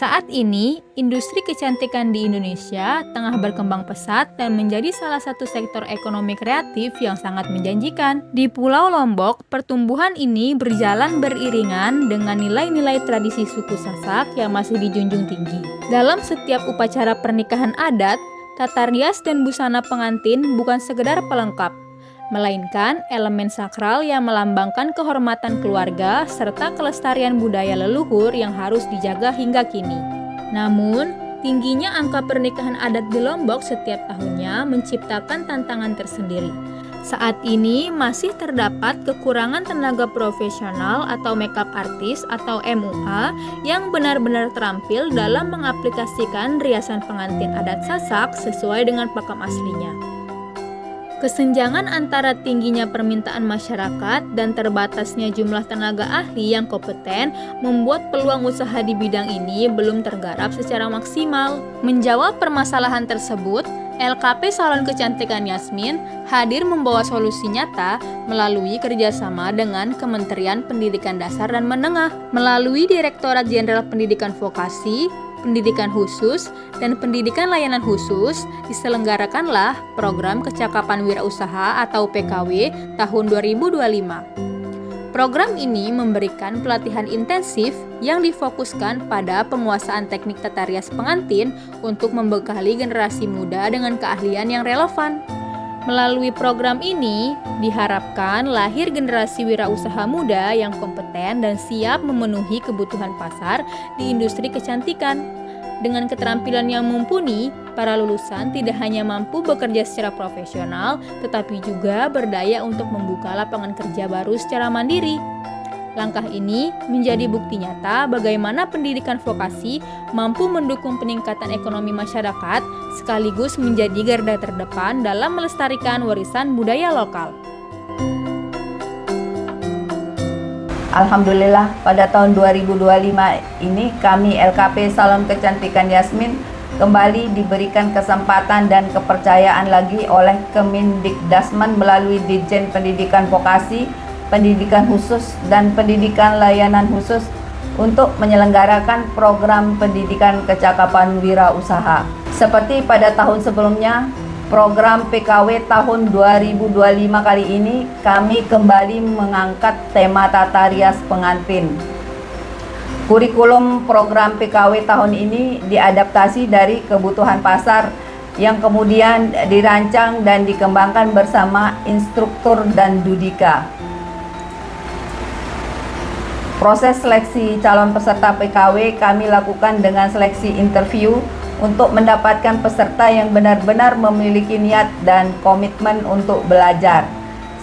Saat ini, industri kecantikan di Indonesia tengah berkembang pesat dan menjadi salah satu sektor ekonomi kreatif yang sangat menjanjikan. Di Pulau Lombok, pertumbuhan ini berjalan beriringan dengan nilai-nilai tradisi suku Sasak yang masih dijunjung tinggi. Dalam setiap upacara pernikahan adat, tata rias dan busana pengantin bukan sekedar pelengkap, melainkan elemen sakral yang melambangkan kehormatan keluarga serta kelestarian budaya leluhur yang harus dijaga hingga kini. Namun, tingginya angka pernikahan adat di Lombok setiap tahunnya menciptakan tantangan tersendiri. Saat ini masih terdapat kekurangan tenaga profesional atau makeup artist atau MUA yang benar-benar terampil dalam mengaplikasikan riasan pengantin adat Sasak sesuai dengan pakem aslinya. Kesenjangan antara tingginya permintaan masyarakat dan terbatasnya jumlah tenaga ahli yang kompeten membuat peluang usaha di bidang ini belum tergarap secara maksimal. Menjawab permasalahan tersebut, LKP Salon Kecantikan Yasmin hadir membawa solusi nyata melalui kerjasama dengan Kementerian Pendidikan Dasar dan Menengah. Melalui Direktorat Jenderal Pendidikan Vokasi, Pendidikan Khusus, dan Pendidikan Layanan Khusus, diselenggarakanlah Program Kecakapan Wirausaha atau PKW tahun 2025. Program ini memberikan pelatihan intensif yang difokuskan pada penguasaan teknik tata rias pengantin untuk membekali generasi muda dengan keahlian yang relevan. Melalui program ini, diharapkan lahir generasi wirausaha muda yang kompeten dan siap memenuhi kebutuhan pasar di industri kecantikan. Dengan keterampilan yang mumpuni, para lulusan tidak hanya mampu bekerja secara profesional, tetapi juga berdaya untuk membuka lapangan kerja baru secara mandiri. Langkah ini menjadi bukti nyata bagaimana pendidikan vokasi mampu mendukung peningkatan ekonomi masyarakat sekaligus menjadi garda terdepan dalam melestarikan warisan budaya lokal. Alhamdulillah, pada tahun 2025 ini kami LKP Salon Kecantikan Yasmin kembali diberikan kesempatan dan kepercayaan lagi oleh Kemendikdasmen melalui Ditjen Pendidikan Vokasi, Pendidikan Khusus, dan Pendidikan Layanan Khusus untuk menyelenggarakan program pendidikan kecakapan wirausaha. Seperti pada tahun sebelumnya, program PKW tahun 2025 kali ini kami kembali mengangkat tema tata rias pengantin. Kurikulum program PKW tahun ini diadaptasi dari kebutuhan pasar yang kemudian dirancang dan dikembangkan bersama instruktur dan Dudika. Proses seleksi calon peserta PKW kami lakukan dengan seleksi interview untuk mendapatkan peserta yang benar-benar memiliki niat dan komitmen untuk belajar,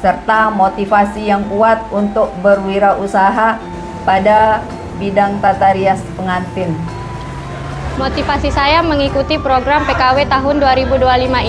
serta motivasi yang kuat untuk berwirausaha pada bidang tata rias pengantin. Motivasi saya mengikuti program PKW tahun 2025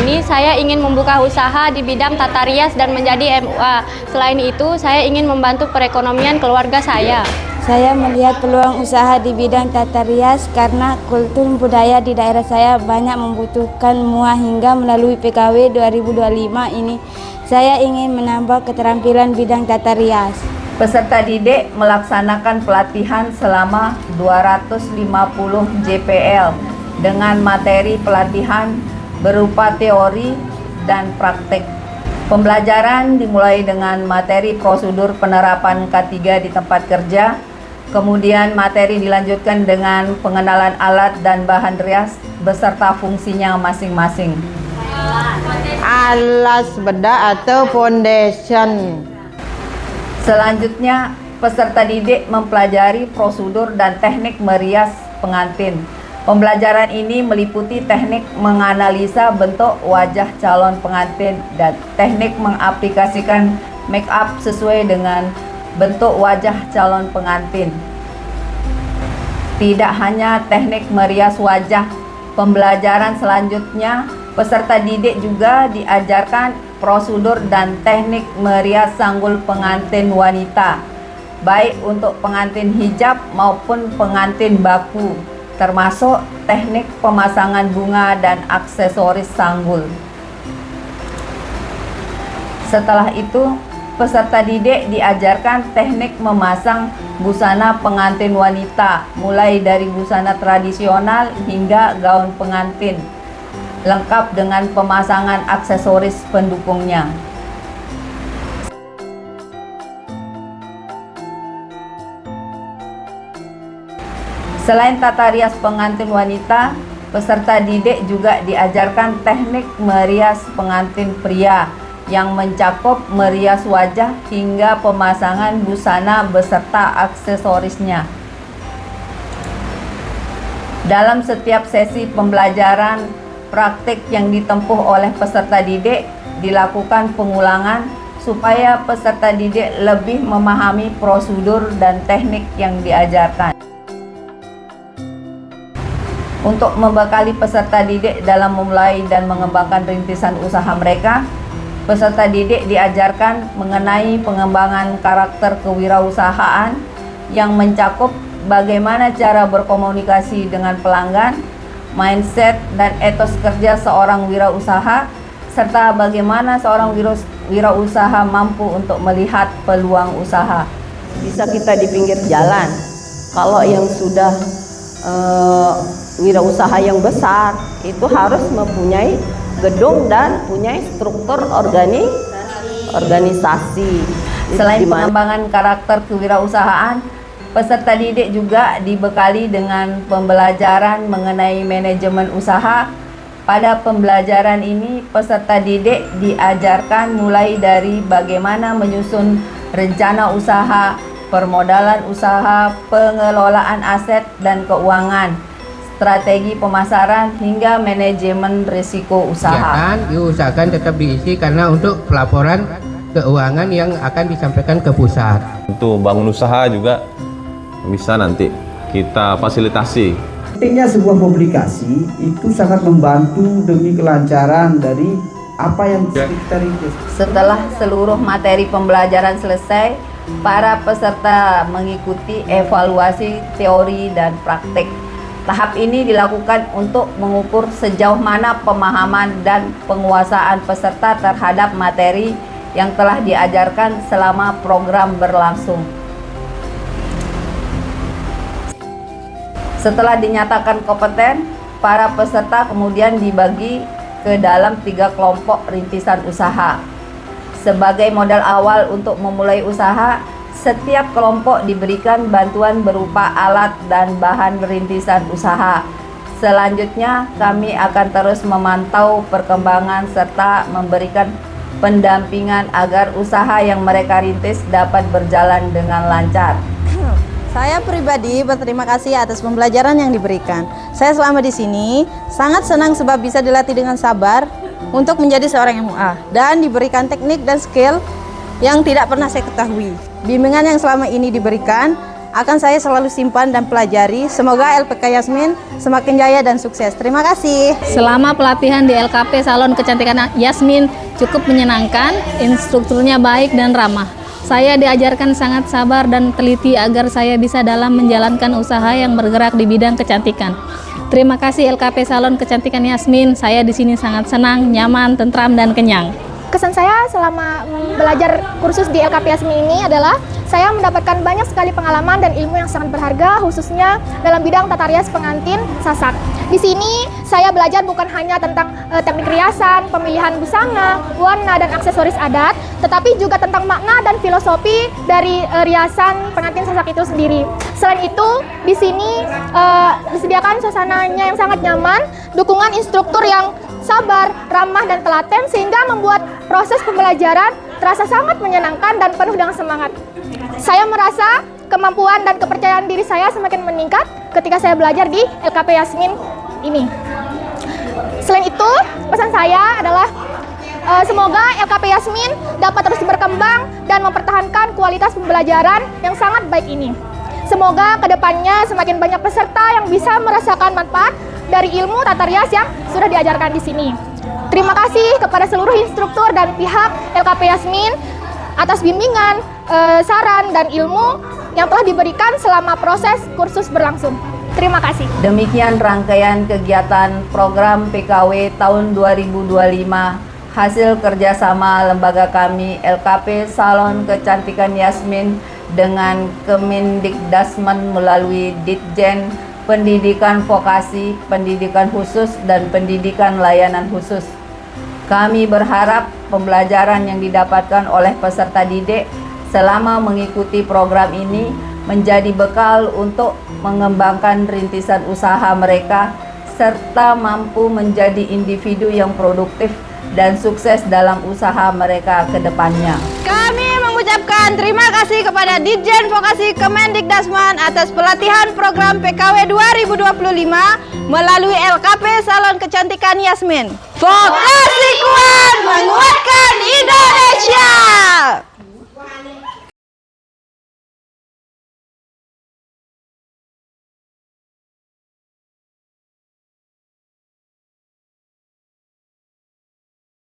ini, saya ingin membuka usaha di bidang tata rias dan menjadi MUA. Selain itu, saya ingin membantu perekonomian keluarga saya. Saya melihat peluang usaha di bidang tata rias karena kultur budaya di daerah saya banyak membutuhkan MUA hingga melalui PKW 2025 ini, saya ingin menambah keterampilan bidang tata rias. Peserta didik melaksanakan pelatihan selama 250 JPL dengan materi pelatihan berupa teori dan praktek. Pembelajaran dimulai dengan materi prosedur penerapan K3 di tempat kerja, kemudian materi dilanjutkan dengan pengenalan alat dan bahan rias beserta fungsinya masing-masing. Alas bedak atau foundation. Selanjutnya, peserta didik mempelajari prosedur dan teknik merias pengantin. Pembelajaran ini meliputi teknik menganalisa bentuk wajah calon pengantin dan teknik mengaplikasikan make up sesuai dengan bentuk wajah calon pengantin. Tidak hanya teknik merias wajah, pembelajaran selanjutnya peserta didik juga diajarkan prosedur dan teknik merias sanggul pengantin wanita, baik untuk pengantin hijab maupun pengantin baku, termasuk teknik pemasangan bunga dan aksesoris sanggul. Setelah itu, peserta didik diajarkan teknik memasang busana pengantin wanita, mulai dari busana tradisional hingga gaun pengantin, lengkap dengan pemasangan aksesoris pendukungnya. Selain tata rias pengantin wanita, peserta didik juga diajarkan teknik merias pengantin pria yang mencakup merias wajah hingga pemasangan busana beserta aksesorisnya. Dalam setiap sesi pembelajaran, praktik yang ditempuh oleh peserta didik dilakukan pengulangan supaya peserta didik lebih memahami prosedur dan teknik yang diajarkan. Untuk membekali peserta didik dalam memulai dan mengembangkan rintisan usaha mereka, peserta didik diajarkan mengenai pengembangan karakter kewirausahaan yang mencakup bagaimana cara berkomunikasi dengan pelanggan, mindset dan etos kerja seorang wirausaha, serta bagaimana seorang wirausaha mampu untuk melihat peluang usaha. Bisa kita di pinggir jalan. Kalau yang sudah wirausaha yang besar itu harus mempunyai gedung dan punya struktur organisasi. Selain pengembangan karakter kewirausahaan, peserta didik juga dibekali dengan pembelajaran mengenai manajemen usaha. Pada pembelajaran ini, peserta didik diajarkan mulai dari bagaimana menyusun rencana usaha, permodalan usaha, pengelolaan aset dan keuangan, strategi pemasaran hingga manajemen risiko usaha. Diusahakan tetap diisi karena untuk pelaporan keuangan yang akan disampaikan ke pusat. Untuk bangun usaha juga bisa nanti kita fasilitasi. Pentingnya sebuah publikasi itu sangat membantu demi kelancaran dari apa yang kita rintis. Setelah seluruh materi pembelajaran selesai, para peserta mengikuti evaluasi teori dan praktik. Tahap ini dilakukan untuk mengukur sejauh mana pemahaman dan penguasaan peserta terhadap materi yang telah diajarkan selama program berlangsung. Setelah dinyatakan kompeten, para peserta kemudian dibagi ke dalam 3 kelompok rintisan usaha. Sebagai modal awal untuk memulai usaha, setiap kelompok diberikan bantuan berupa alat dan bahan rintisan usaha. Selanjutnya, kami akan terus memantau perkembangan serta memberikan pendampingan agar usaha yang mereka rintis dapat berjalan dengan lancar. Saya pribadi berterima kasih atas pembelajaran yang diberikan. Saya selama di sini sangat senang sebab bisa dilatih dengan sabar untuk menjadi seorang MUA dan diberikan teknik dan skill yang tidak pernah saya ketahui. Bimbingan yang selama ini diberikan akan saya selalu simpan dan pelajari. Semoga LPK Yasmin semakin jaya dan sukses. Terima kasih. Selama pelatihan di LKP Salon Kecantikan Yasmin cukup menyenangkan, instrukturnya baik dan ramah. Saya diajarkan sangat sabar dan teliti agar saya bisa dalam menjalankan usaha yang bergerak di bidang kecantikan. Terima kasih LKP Salon Kecantikan Yasmin. Saya di sini sangat senang, nyaman, tentram dan kenyang. Kesan saya selama belajar kursus di LKP Yasmin ini adalah saya mendapatkan banyak sekali pengalaman dan ilmu yang sangat berharga, khususnya dalam bidang tata rias pengantin Sasak. Di sini saya belajar bukan hanya tentang teknik riasan, pemilihan busana, warna dan aksesoris adat, tetapi juga tentang makna dan filosofi dari riasan pengantin Sasak itu sendiri. Selain itu, di sini disediakan suasananya yang sangat nyaman, dukungan instruktur yang sabar, ramah dan telaten sehingga membuat proses pembelajaran terasa sangat menyenangkan dan penuh dengan semangat. Saya merasa kemampuan dan kepercayaan diri saya semakin meningkat ketika saya belajar di LKP Yasmin ini. Selain itu, pesan saya adalah semoga LKP Yasmin dapat terus berkembang dan mempertahankan kualitas pembelajaran yang sangat baik ini. Semoga kedepannya semakin banyak peserta yang bisa merasakan manfaat dari ilmu tata rias yang sudah diajarkan di sini. Terima kasih kepada seluruh instruktur dan pihak LKP Yasmin atas bimbingan, saran, dan ilmu yang telah diberikan selama proses kursus berlangsung. Terima kasih. Demikian rangkaian kegiatan program PKW tahun 2025 hasil kerjasama lembaga kami LKP Salon Kecantikan Yasmin dengan Kemendikdasmen melalui Ditjen Pendidikan Vokasi, Pendidikan Khusus, dan Pendidikan Layanan Khusus. Kami berharap pembelajaran yang didapatkan oleh peserta didik selama mengikuti program ini menjadi bekal untuk mengembangkan rintisan usaha mereka serta mampu menjadi individu yang produktif dan sukses dalam usaha mereka ke depannya. Kami mengucapkan terima kasih kepada Ditjen Vokasi Kemendikdasmen atas pelatihan program PKW 2025 melalui LKP Salon Kecantikan Yasmin. Vokasi kuat!